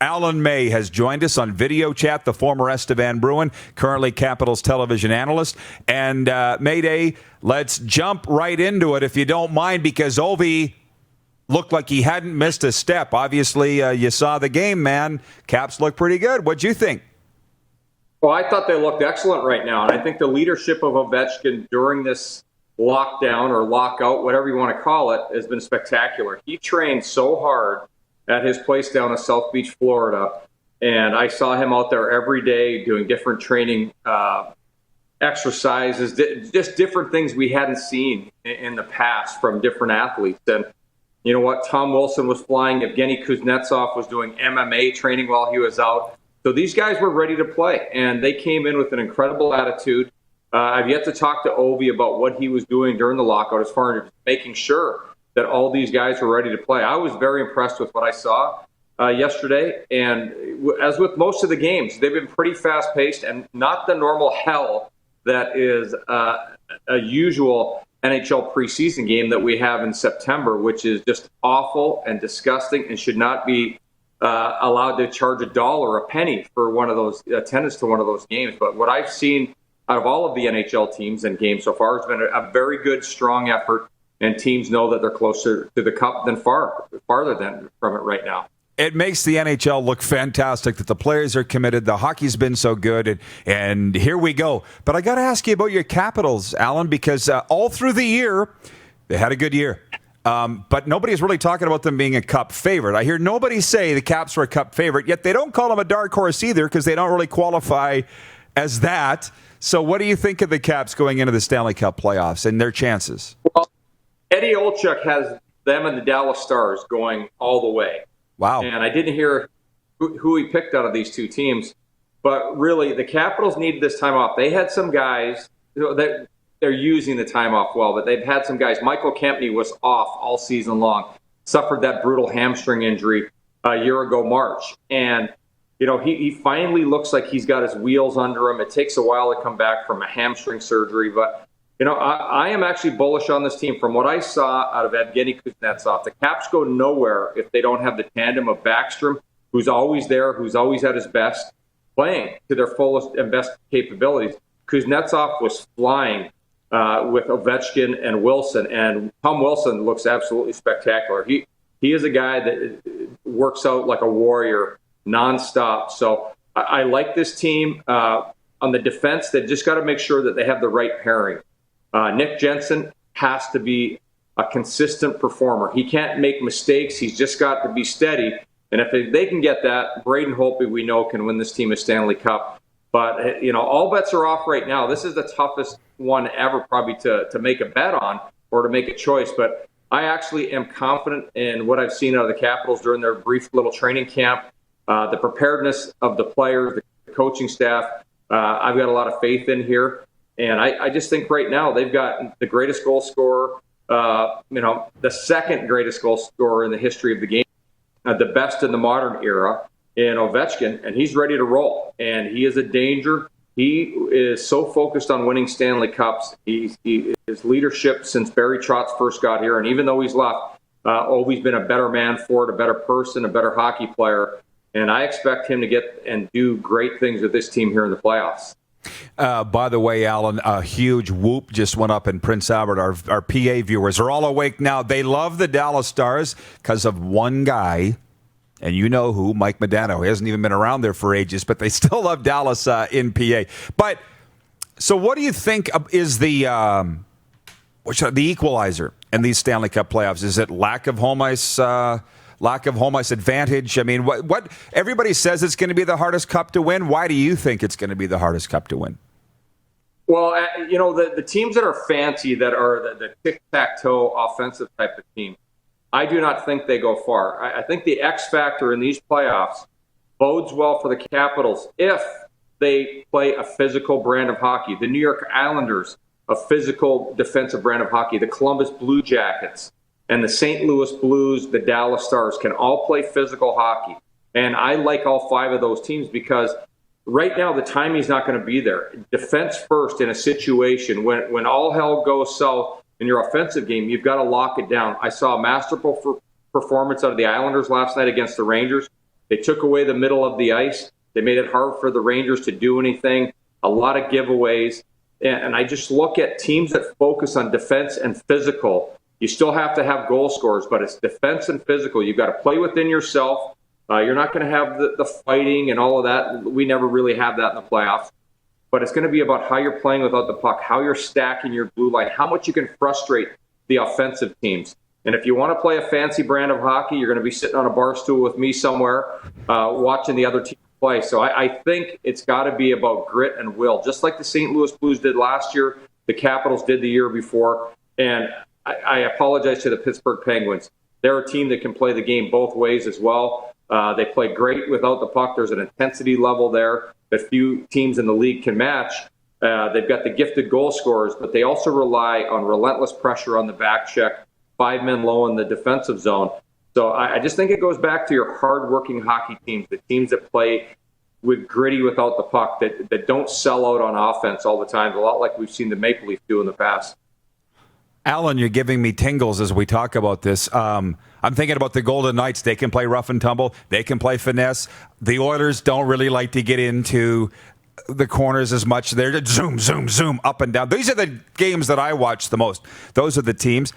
Alan May has joined us on video chat, the former Estevan Bruin, currently Capitals television analyst. And Mayday, let's jump right into it if you don't mind, because Ovi looked like he hadn't missed a step. Obviously, you saw the game, man. Caps look pretty good. What'd you think? Well, I thought they looked excellent right now. And I think the leadership of Ovechkin during this lockdown or lockout, whatever you want to call it, has been spectacular. He trained so hard at his place down in South Beach, Florida. And I saw him out there every day doing different training exercises, just different things we hadn't seen in the past from different athletes. And you know what? Tom Wilson was flying. Evgeny Kuznetsov was doing MMA training while he was out. So these guys were ready to play, and they came in with an incredible attitude. I've yet to talk to Ovi about what he was doing during the lockout as far as making sure that all these guys were ready to play. I was very impressed with what I saw yesterday, and as with most of the games, they've been pretty fast-paced and not the normal hell that is a usual NHL preseason game that we have in September, which is just awful and disgusting and should not be allowed to charge $1 a penny for one of those attendance to one of those games. But what I've seen out of all of the NHL teams and games so far has been a very good, strong effort, and teams know that they're closer to the cup than farther than from it right now. It makes the NHL look fantastic that the players are committed. The hockey's been so good, and here we go. But I got to ask you about your Capitals, Alan, because all through the year, they had a good year. But nobody's really talking about them being a cup favorite. I hear nobody say the Caps were a cup favorite, yet they don't call them a dark horse either because they don't really qualify as that. So what do you think of the Caps going into the Stanley Cup playoffs and their chances? Well, Eddie Olczyk has them and the Dallas Stars going all the way. Wow. And I didn't hear who he picked out of these two teams. But really, the Capitals needed this time off. They had some guys that they're using the time off well, but they've had some guys. Michael Kempny was off all season long, suffered that brutal hamstring injury a year ago, March. And, you know, he finally looks like he's got his wheels under him. It takes a while to come back from a hamstring surgery. But, you know, I am actually bullish on this team. From what I saw out of Evgeny Kuznetsov, the Caps go nowhere if they don't have the tandem of Backstrom, who's always there, who's always at his best, playing to their fullest and best capabilities. Kuznetsov was flying with Ovechkin and Wilson, and Tom Wilson looks absolutely spectacular. He is a guy that works out like a warrior nonstop. So I like this team. On the defense, they've just got to make sure that they have the right pairing. Nick Jensen has to be a consistent performer. He can't make mistakes. He's just got to be steady. And if they can get that, Braden Holtby, we know, can win this team a Stanley Cup. But, you know, all bets are off right now. This is the toughest one ever probably to make a bet on or to make a choice. But I actually am confident in what I've seen out of the Capitals during their brief little training camp, the preparedness of the players, the coaching staff. I've got a lot of faith in here. And I just think right now they've got the greatest goal scorer, the second greatest goal scorer in the history of the game, the best in the modern era in Ovechkin, and he's ready to roll. And he is a danger. He is so focused on winning Stanley Cups. His leadership since Barry Trotz first got here, and even though he's left, always been a better man for it, a better person, a better hockey player. And I expect him to get and do great things with this team here in the playoffs. By the way, Alan, a huge whoop just went up in Prince Albert. Our PA viewers are all awake now. They love the Dallas Stars because of one guy, and you know who, Mike Modano. He hasn't even been around there for ages, but they still love Dallas in PA. But so what do you think is the equalizer in these Stanley Cup playoffs? Is it lack of home ice advantage? I mean, what everybody says it's going to be the hardest cup to win. Why do you think it's going to be the hardest cup to win? Well, you know, the teams that are fancy, that are the tic-tac-toe offensive type of team, I do not think they go far. I think the X factor in these playoffs bodes well for the Capitals if they play a physical brand of hockey. The New York Islanders, a physical defensive brand of hockey. The Columbus Blue Jackets and the St. Louis Blues, the Dallas Stars can all play physical hockey. And I like all five of those teams because right now the timing's not going to be there. Defense first in a situation when all hell goes south in your offensive game, you've got to lock it down. I saw a masterful performance out of the Islanders last night against the Rangers. They took away the middle of the ice. They made it hard for the Rangers to do anything. A lot of giveaways. And I just look at teams that focus on defense and physical. You still have to have goal scorers, but it's defense and physical. You've got to play within yourself. You're not going to have the fighting and all of that. We never really have that in the playoffs. But it's going to be about how you're playing without the puck, how you're stacking your blue line, how much you can frustrate the offensive teams. And if you want to play a fancy brand of hockey, you're going to be sitting on a bar stool with me somewhere watching the other team play. So I think it's got to be about grit and will, just like the St. Louis Blues did last year, the Capitals did the year before. And I apologize to the Pittsburgh Penguins. They're a team that can play the game both ways as well. They play great without the puck. There's an intensity level there that few teams in the league can match. They've got the gifted goal scorers, but they also rely on relentless pressure on the back check, 5 men low in the defensive zone. So I just think it goes back to your hard-working hockey teams, the teams that play with gritty without the puck, that don't sell out on offense all the time, a lot like we've seen the Maple Leafs do in the past. Alan, you're giving me tingles as we talk about this. I'm thinking about the Golden Knights. They can play rough and tumble. They can play finesse. The Oilers don't really like to get into the corners as much. They're just zoom, zoom, zoom, up and down. These are the games that I watch the most. Those are the teams.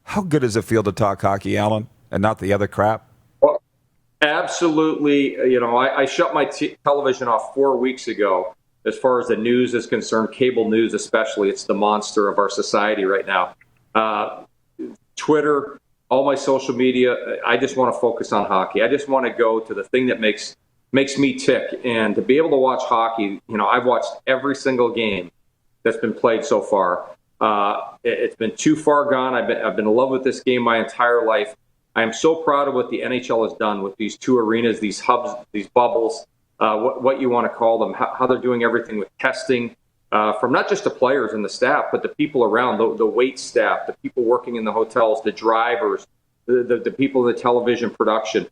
How good does it feel to talk hockey, Alan, and not the other crap? Well, absolutely. I shut my television off 4 weeks ago. As far as the news is concerned, cable news especially, it's the monster of our society right now. Twitter, all my social media, I just want to focus on hockey. I just want to go to the thing that makes me tick. And to be able to watch hockey, I've watched every single game that's been played so far. It's been too far gone. I've been in love with this game my entire life. I am so proud of what the NHL has done with these two arenas, these hubs, these bubbles, what you want to call them, how they're doing everything with testing from not just the players and the staff, but the people around, the wait staff, the people working in the hotels, the drivers, the people in the television production.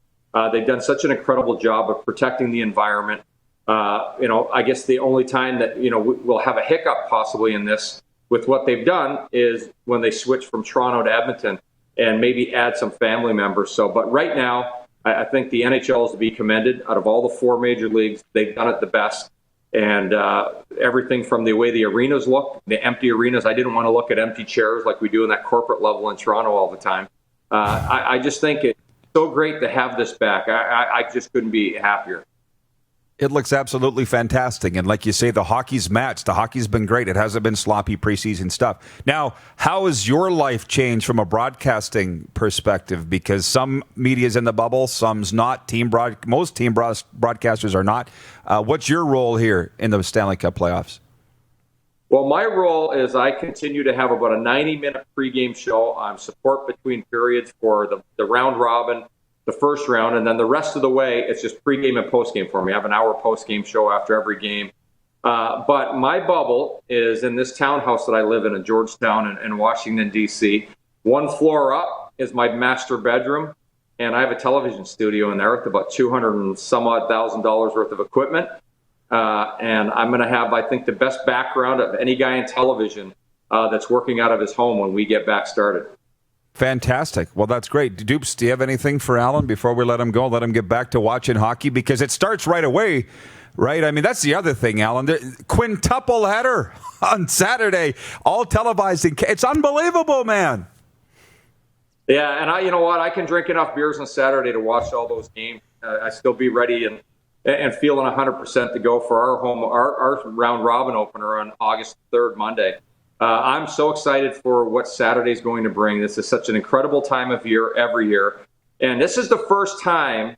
They've done such an incredible job of protecting the environment. I guess the only time that, we'll have a hiccup possibly in this with what they've done is when they switch from Toronto to Edmonton and maybe add some family members. But right now, I think the NHL is to be commended. Out of all the 4 major leagues, they've done it the best. And everything from the way the arenas look, the empty arenas, I didn't want to look at empty chairs like we do in that corporate level in Toronto all the time. I just think it's so great to have this back. I just couldn't be happier. It looks absolutely fantastic. And like you say, the hockey's matched. The hockey's been great. It hasn't been sloppy preseason stuff. Now, how has your life changed from a broadcasting perspective? Because some media's in the bubble, some's not. Most team broadcasters are not. What's your role here in the Stanley Cup playoffs? Well, my role is I continue to have about a 90-minute pregame show. I'm support between periods for the round robin, the first round, and then the rest of the way, it's just pregame and postgame for me. I have an hour postgame show after every game. But my bubble is in this townhouse that I live in Georgetown in Washington, D.C. 1 floor up is my master bedroom, and I have a television studio in there with about $200,000 and some odd worth of equipment. And I'm going to have, I think, the best background of any guy in television that's working out of his home when we get back started. Fantastic. Well, that's great. Dupes, do you have anything for Alan before we let him go? Let him get back to watching hockey because it starts right away, right? I mean, that's the other thing, Alan. The quintuple header on Saturday, all televised. It's unbelievable, man. Yeah, and you know what? I can drink enough beers on Saturday to watch all those games. I still be ready and feeling 100% to go for our round robin opener on August 3rd, Monday. I'm so excited for what Saturday's going to bring. This is such an incredible time of year every year. And this is the first time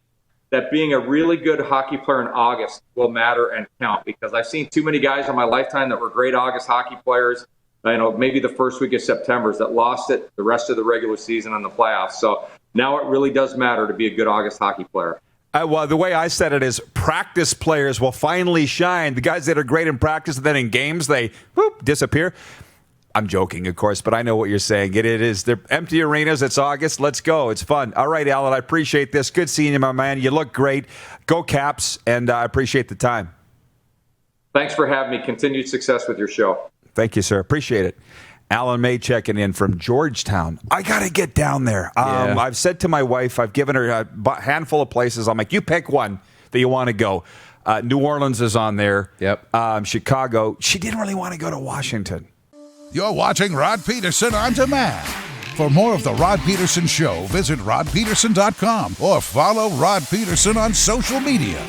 that being a really good hockey player in August will matter and count, because I've seen too many guys in my lifetime that were great August hockey players, maybe the first week of September, that lost it the rest of the regular season and the playoffs. So now it really does matter to be a good August hockey player. Well, the way I said it is practice players will finally shine. The guys that are great in practice and then in games, they disappear. I'm joking, of course, but I know what you're saying. It is. They're empty arenas. It's August. Let's go. It's fun. All right, Alan, I appreciate this. Good seeing you, my man. You look great. Go Caps, and I appreciate the time. Thanks for having me. Continued success with your show. Thank you, sir. Appreciate it. Alan May checking in from Georgetown. I got to get down there. Yeah. I've said to my wife, I've given her a handful of places. I'm like, you pick one that you want to go. New Orleans is on there. Yep. Chicago. She didn't really want to go to Washington. You're watching Rod Pedersen On Demand. For more of The Rod Pedersen Show, visit rodpedersen.com or follow Rod Pedersen on social media.